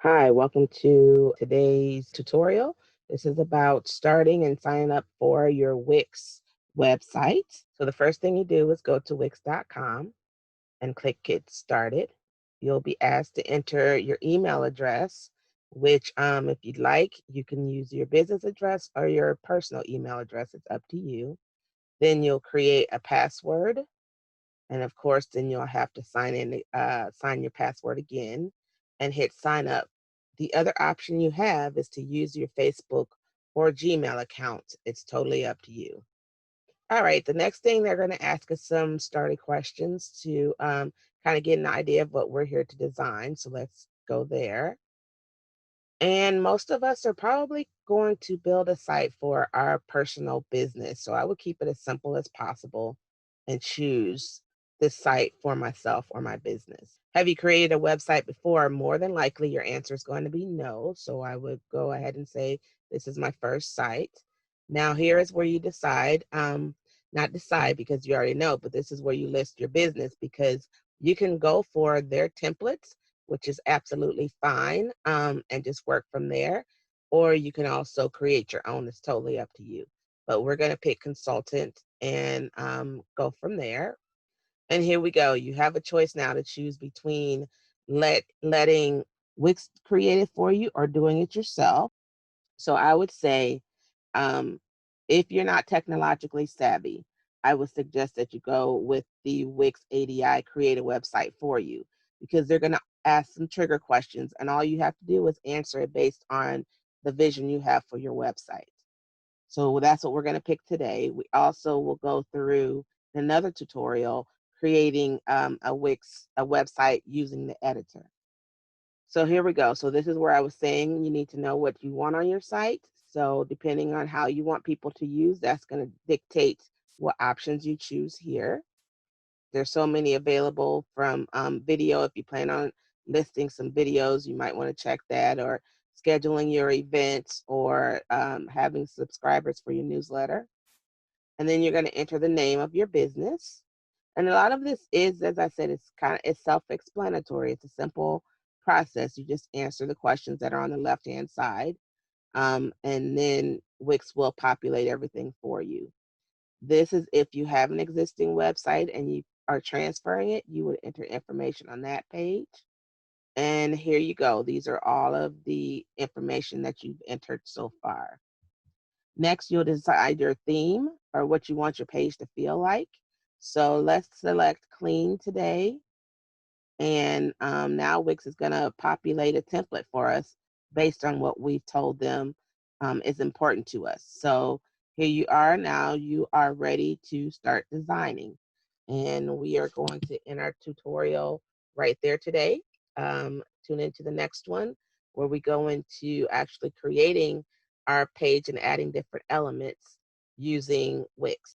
Hi, welcome to today's tutorial. This is about starting and signing up for your Wix website. So the first thing you do is go to wix.com and click Get Started. You'll be asked to enter your email address, which if you'd like, you can use your business address or your personal email address. It's up to you. Then you'll create a password. And of course, then you'll have to sign your password again and hit sign up. The other option you have is to use your Facebook or Gmail account. It's totally up to you. All right, the next thing they're going to ask us some starter questions to kind of get an idea of what we're here to design. So let's go there. And most of us are probably going to build a site for our personal business. So I would keep it as simple as possible and choose this site for myself or my business. Have you created a website before? More than likely, your answer is going to be no. So I would go ahead and say, this is my first site. Now, here is where you decide, not decide because you already know, but this is where you list your business because you can go for their templates, which is absolutely fine, and just work from there. Or you can also create your own. It's totally up to you. But we're going to pick consultant and go from there. And here we go. You have a choice now to choose between letting Wix create it for you or doing it yourself. So I would say, um, if you're not technologically savvy, I would suggest that you go with the Wix ADI create a website for you because they're going to ask some trigger questions, and all you have to do is answer it based on the vision you have for your website. So that's what we're going to pick today. We also will go through another tutorial creating a website using the editor. So here we go. So this is where I was saying you need to know what you want on your site. So depending on how you want people to use, that's going to dictate what options you choose here. There's so many available from video. If you plan on listing some videos, you might want to check that, or scheduling your events, or having subscribers for your newsletter. And then you're going to enter the name of your business. And a lot of this is, as I said, it's self-explanatory. It's a simple process. You just answer the questions that are on the left-hand side, and then Wix will populate everything for you. This is if you have an existing website and you are transferring it, you would enter information on that page. And here you go. These are all of the information that you've entered so far. Next, you'll decide your theme or what you want your page to feel like. So let's select clean today. And now Wix is going to populate a template for us based on what we've told them is important to us. So here you are now, you are ready to start designing. And we are going to end our tutorial right there today. Tune into the next one where we go into actually creating our page and adding different elements using Wix.